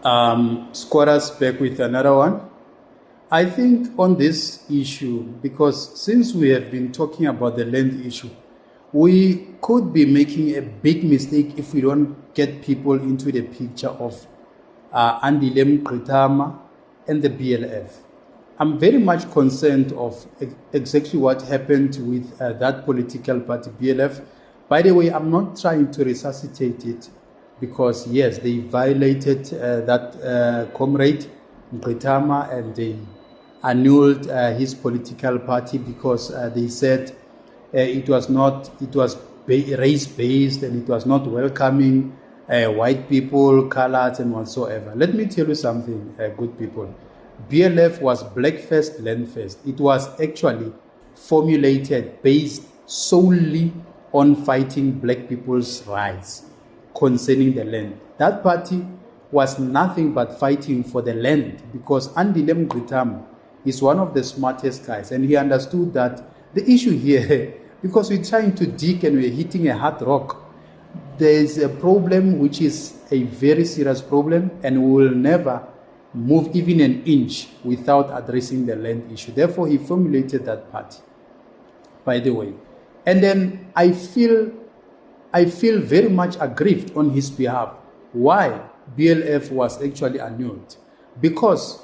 Squatters back with another one. I think on this issue, because since we have been talking about the land issue, we could be making a big mistake if we don't get people into the picture of Andile, Mngxitama, and the BLF. I'm very much concerned of exactly what happened with that political party, BLF. By the way, I'm not trying to resuscitate it because, yes, they violated that comrade, Mngxitama, and they annulled his political party because they said it was race-based and it was not welcoming white people, coloreds, and whatsoever. Let me tell you something, good people. BLF was black first, land first. It was actually formulated based solely on fighting black people's rights concerning the land. That party was nothing but fighting for the land because Andile Mngxitama is one of the smartest guys, and he understood that the issue here, because we're trying to dig and we're hitting a hard rock, there is a problem which is a very serious problem, and we will never move even an inch without addressing the land issue. Therefore, he formulated that party, by the way. And then I feel very much aggrieved on his behalf why BLF was actually annulled. Because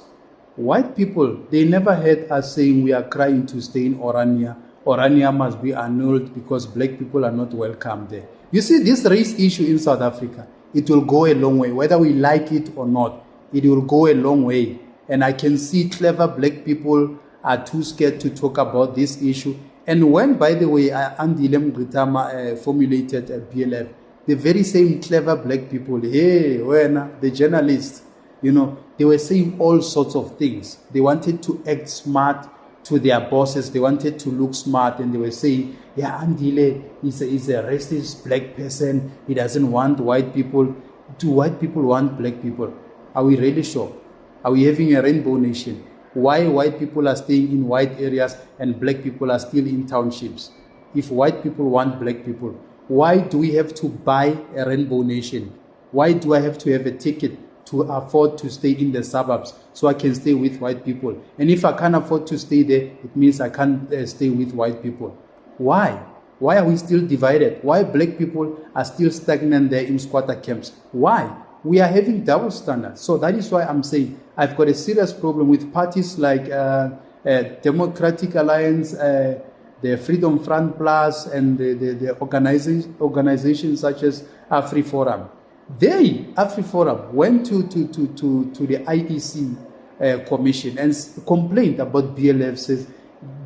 white people, they never heard us saying we are crying to stay in Orania. Orania must be annulled because black people are not welcome there. You see, this race issue in South Africa, it will go a long way. Whether we like it or not, it will go a long way. And I can see clever black people are too scared to talk about this issue. And when, by the way, Andile Mngxitama formulated a BLF, the very same clever black people, hey, when the journalists, you know, they were saying all sorts of things. They wanted to act smart to their bosses. They wanted to look smart, and they were saying, yeah, Andile is a racist black person. He doesn't want white people. Do white people want black people? Are we really sure? Are we having a rainbow nation? Why white people are staying in white areas and black people are still in townships? If white people want black people, why do we have to buy a rainbow nation? Why do I have to have a ticket to afford to stay in the suburbs so I can stay with white people? And if I can't afford to stay there, it means I can't stay with white people. Why? Why are we still divided? Why black people are still stagnant there in squatter camps? Why? We are having double standards. So that is why I'm saying I've got a serious problem with parties like Democratic Alliance, the Freedom Front Plus, and the organizations such as AfriForum. AfriForum went to the IEC commission and complained about BLF, says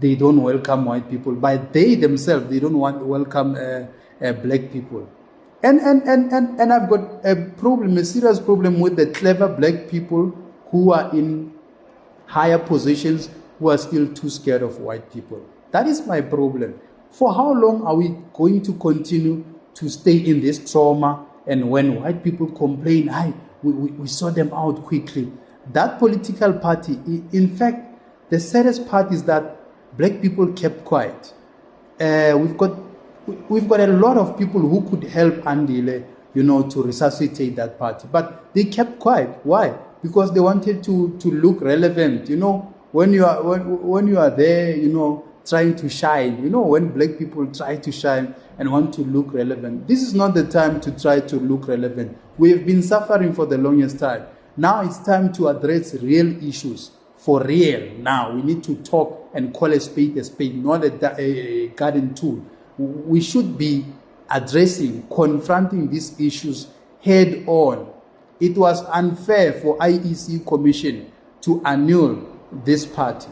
they don't welcome white people, but they themselves, they don't want to welcome black people. And I've got a serious problem with the clever black people who are in higher positions who are still too scared of white people. That is my problem. For how long are we going to continue to stay in this trauma? And when white people complain, we sort them out quickly. That political party, in fact, the saddest part is that black people kept quiet. We've got a lot of people who could help Andile, to resuscitate that party. But they kept quiet. Why? Because they wanted to look relevant. When you are there, trying to shine, when black people try to shine and want to look relevant. This is not the time to try to look relevant. We have been suffering for the longest time. Now it's time to address real issues. For real, now we need to talk and call a spade, not a garden tool. We should be confronting these issues head on. It was unfair for IEC Commission to annul this party,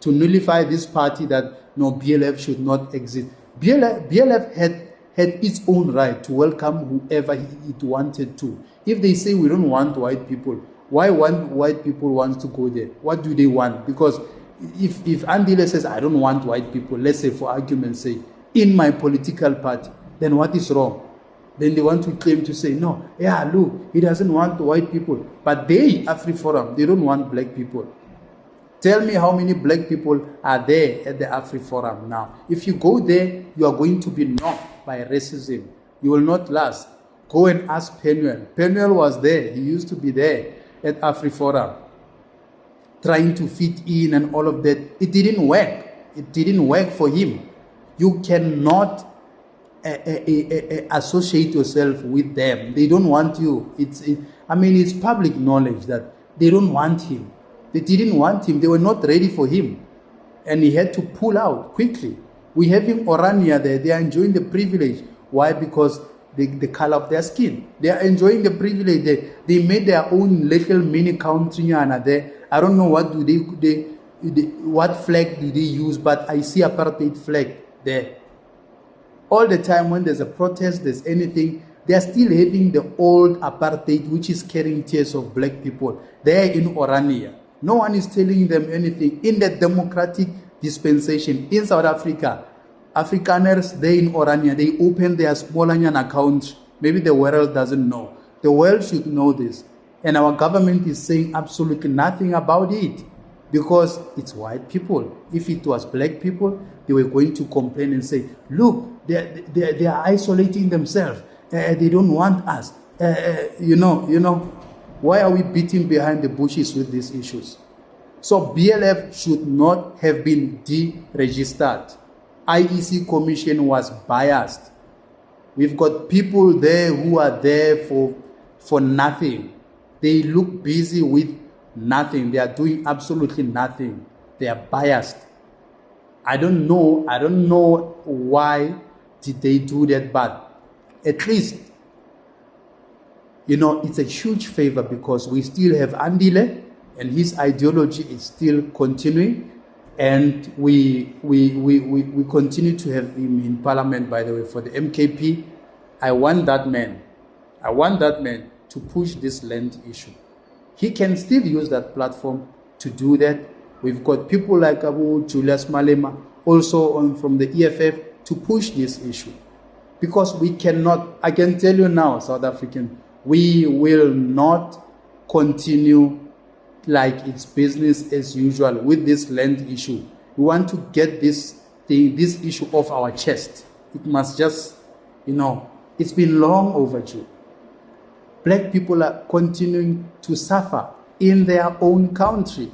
to nullify this party that BLF should not exist. BLF had its own right to welcome whoever it wanted to. If they say we don't want white people, why white people want to go there? What do they want? Because if Andile says, I don't want white people, let's say for argument's sake, in my political party, then what is wrong? Then they want to claim to say, look, he doesn't want white people. But they, AfriForum, they don't want black people. Tell me how many black people are there at the AfriForum now. If you go there, you are going to be knocked by racism. You will not last. Go and ask Penuel. Penuel was there. He used to be there at AfriForum, trying to fit in and all of that. It didn't work. It didn't work for him. You cannot associate yourself with them. They don't want you. It's public knowledge that they don't want him. They didn't want him. They were not ready for him. And he had to pull out quickly. We have in Orania there. They are enjoying the privilege. Why? Because the color of their skin. They are enjoying the privilege. They made their own little mini country there. I don't know what what flag do they use, but I see apartheid flag there. All the time when there's a protest, there's anything, they are still having the old apartheid, which is carrying tears of black people. There in Orania. No one is telling them anything. In the democratic dispensation in South Africa, Afrikaners, they in Orania, they open their Smolanyana account. Maybe the world doesn't know. The world should know this. And our government is saying absolutely nothing about it because it's white people. If it was black people, they were going to complain and say, look, they are isolating themselves. They don't want us. Why are we beating behind the bushes with these issues? So BLF should not have been deregistered. IEC Commission was biased. We've got people there who are there for nothing. They look busy with nothing. They are doing absolutely nothing. They are biased. I don't know why did they do that, but at least, it's a huge favor because we still have Andile and his ideology is still continuing. And we continue to have him in parliament, by the way, for the MKP. I want that man to push this land issue. He can still use that platform to do that. We've got people like Julius Malema also from the EFF to push this issue. Because we cannot, I can tell you now, South African, we will not continue like it's business as usual with this land issue. We want to get this issue off our chest. It must just, it's been long overdue. Black people are continuing to suffer in their own country.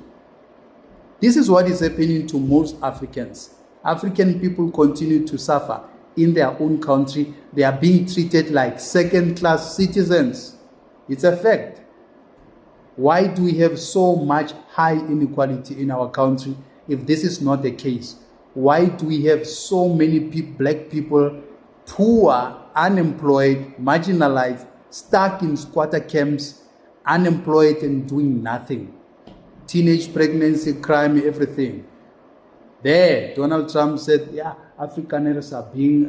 This is what is happening to most Africans. African people continue to suffer in their own country. They are being treated like second-class citizens. It's a fact. Why do we have so much high inequality in our country if this is not the case? Why do we have so many black people, poor, unemployed, marginalized, stuck in squatter camps, unemployed and doing nothing? Teenage pregnancy, crime, everything. There, Donald Trump said, Afrikaners are being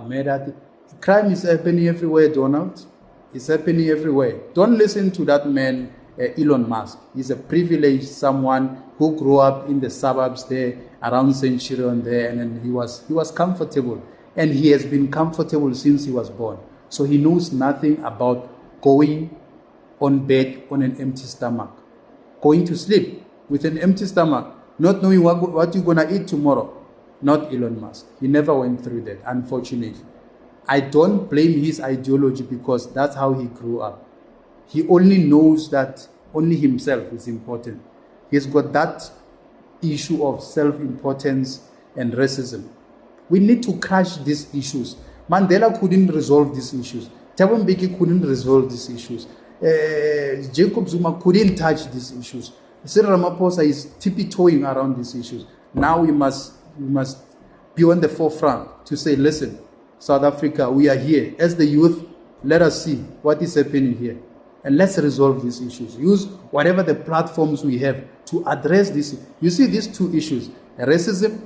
murdered. Crime is happening everywhere, Donald. It's happening everywhere. Don't listen to that man, Elon Musk. He's a privileged someone who grew up in the suburbs there, around Centurion there, and then he was comfortable. And he has been comfortable since he was born. So he knows nothing about going on bed on an empty stomach. Going to sleep with an empty stomach, not knowing what you're going to eat tomorrow. Not Elon Musk. He never went through that, unfortunately. I don't blame his ideology because that's how he grew up. He only knows that only himself is important. He's got that issue of self-importance and racism. We need to crush these issues. Mandela couldn't resolve these issues. Thabo Mbeki couldn't resolve these issues. Jacob Zuma couldn't touch these issues. Cyril Ramaphosa is tiptoeing around these issues. Now we must be on the forefront to say, listen, South Africa, we are here. As the youth, let us see what is happening here. And let's resolve these issues. Use whatever the platforms we have to address this. You see these two issues, racism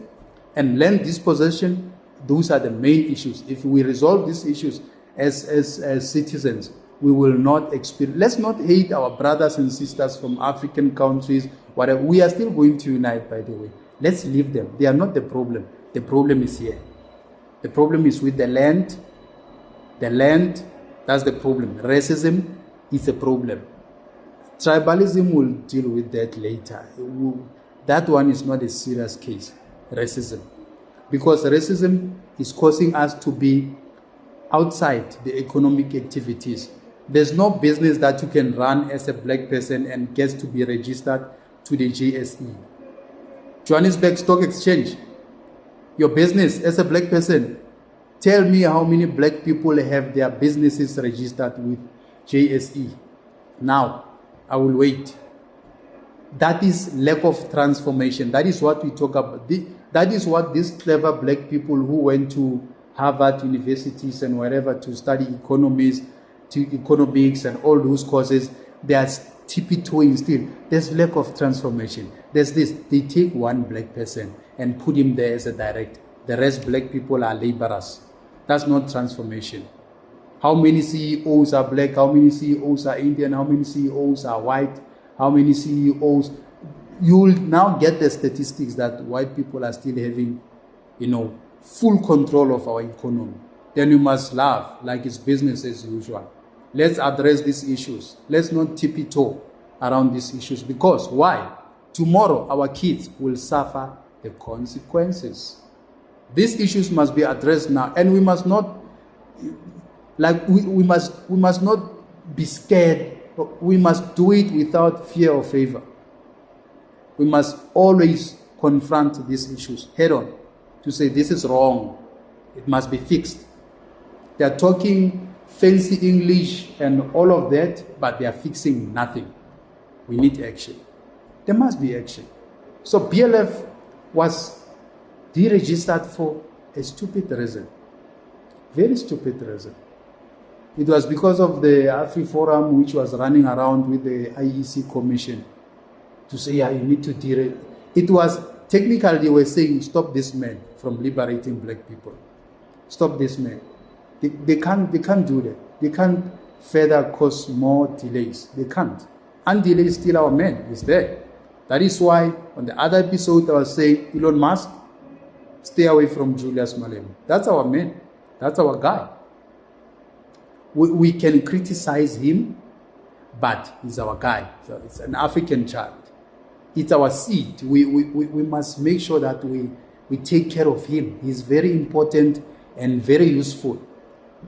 and land dispossession, those are the main issues. If we resolve these issues as citizens, we will not experience. Let's not hate our brothers and sisters from African countries, whatever. We are still going to unite, by the way. Let's leave them. They are not the problem. The problem is here. The problem is with the land. The land, that's the problem. Racism is a problem. Tribalism will deal with that later. That one is not a serious case, racism. Because racism is causing us to be outside the economic activities. There's no business that you can run as a black person and get to be registered to the JSE. Johannesburg Stock Exchange, your business as a black person, tell me how many black people have their businesses registered with JSE. Now, I will wait. That is lack of transformation. That is what we talk about. That is what these clever black people who went to Harvard universities and wherever to study economics and all those courses, they are tippy-toeing still. There's lack of transformation. There's this. They take one black person and put him there as a director. The rest black people are laborers. That's not transformation. How many CEOs are black? How many CEOs are Indian? How many CEOs are white? How many CEOs? You will now get the statistics that white people are still having, full control of our economy. Then you must laugh like it's business as usual. Let's address these issues. Let's not tippy-toe around these issues. Because why? Tomorrow our kids will suffer the consequences. These issues must be addressed now, and we must not, we must not be scared. We must do it without fear or favor. We must always confront these issues head on to say this is wrong. It must be fixed. They are talking fancy English and all of that, but they are fixing nothing. We need action. There must be action. So BLF was deregistered for a stupid reason. Very stupid reason. It was because of the AfriForum, which was running around with the IEC commission to say, yeah, you need to deregister. It was technically they were saying, stop this man from liberating black people. Stop this man. They can't do that. They can't further cause more delays. They can't. Andile is still our man. He's there. That is why on the other episode I was saying, Elon Musk, stay away from Julius Malema. That's our man. That's our guy. We can criticize him, but he's our guy. So it's an African child. It's our seed. We must make sure that we take care of him. He's very important and very useful.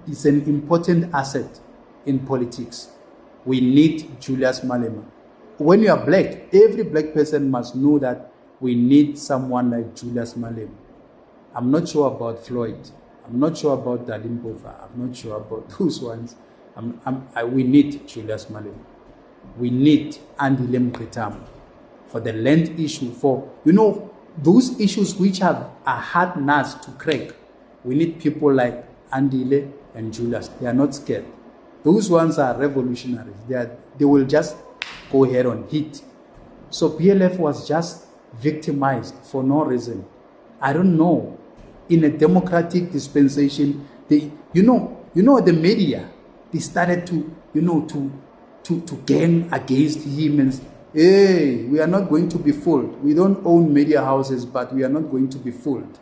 He's an important asset in politics. We need Julius Malema. When you are black, every black person must know that we need someone like Julius Malema. I'm not sure about Floyd. I'm not sure about Dalimbova. I'm not sure about those ones. We need Julius Malema. We need Andile Mngxitama for the land issue. For, those issues which have a hard nuts to crack. We need people like Andile and Julius. They are not scared. Those ones are revolutionaries. They will just go ahead and hit. So BLF was just victimized for no reason. I don't know. In a democratic dispensation, the media, they started to gang against him and say, hey, we are not going to be fooled. We don't own media houses, but we are not going to be fooled.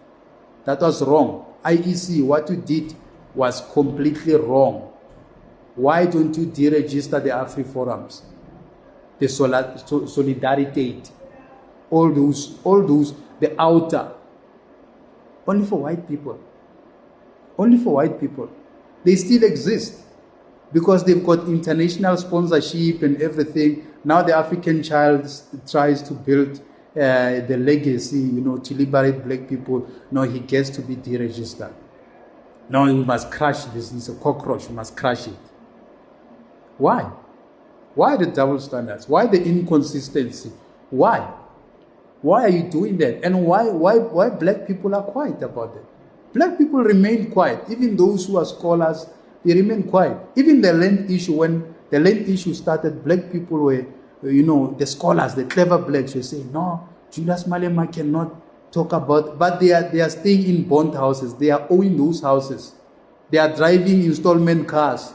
That was wrong. IEC, what you did was completely wrong. Why don't you deregister the AfriForums, the Solidarity, all those, the outer, only for white people. Only for white people. They still exist because they've got international sponsorship and everything. Now the African child tries to build the legacy, to liberate black people. Now he gets to be deregistered. Now we must crush this. It's a cockroach. We must crush it. Why? Why the double standards? Why the inconsistency? Why? Why are you doing that? And why black people are quiet about it? Black people remain quiet. Even those who are scholars, they remain quiet. Even the land issue, when the land issue started, black people were, the scholars, the clever blacks were saying, no, Julius Malema cannot talk about, but they are staying in bond houses. They are owning those houses. They are driving installment cars.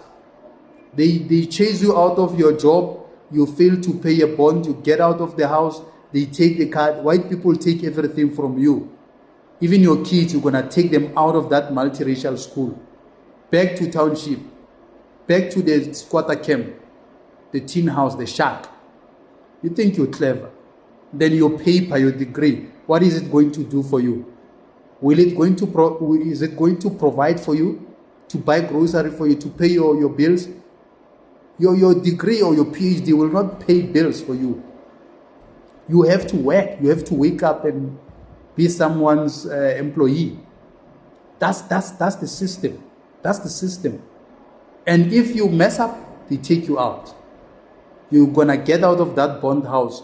They chase you out of your job. You fail to pay a bond. You get out of the house. They take the car. White people take everything from you. Even your kids, you're going to take them out of that multiracial school. Back to township. Back to the squatter camp. The tin house, the shack. You think you're clever. Then your paper, your degree, what is it going to do for you? Is it going to provide for you? to buy grocery for you, to pay your bills. Your degree or your PhD will not pay bills for you. You have to work. You have to wake up and be someone's employee. That's the system. That's the system. And if you mess up, they take you out. You're going to get out of that bond house.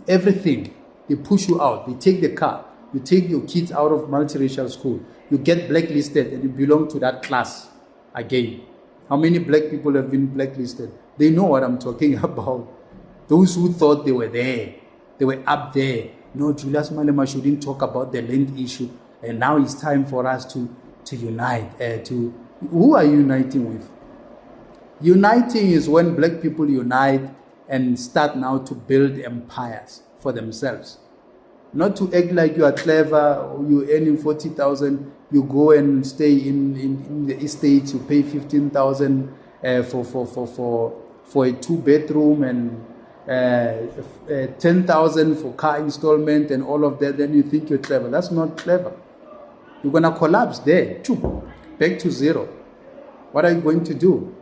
Everything. They push you out. They take the car. You take your kids out of multiracial school. You get blacklisted and you belong to that class again. How many black people have been blacklisted? They know what I'm talking about. Those who thought they were there. They were up there. No, Julius Malema shouldn't talk about the land issue. And now it's time for us to unite. Who are you uniting with? Uniting is when black people unite and start now to build empires for themselves. Not to act like you are clever, or you're earning 40,000, you go and stay in the estates, you pay 15,000 for a 2-bedroom and 10,000 for car installment and all of that, then you think you're clever. That's not clever. You're going to collapse there. Back to zero. What are you going to do?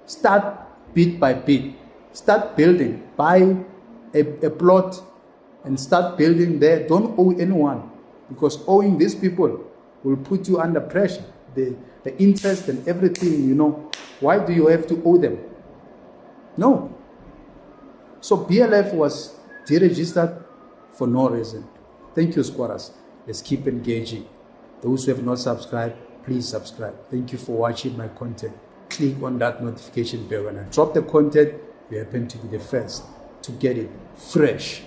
Start bit by bit. Start building. Buy a plot and start building there. Don't owe anyone, because owing these people will put you under pressure. The interest and everything, you know. Why do you have to owe them? No. So BLF was deregistered for no reason. Thank you, squatters. Let's keep engaging. Those who have not subscribed, please subscribe. Thank you for watching my content. Click on that notification bell. When I drop the content, you happen to be the first to get it fresh.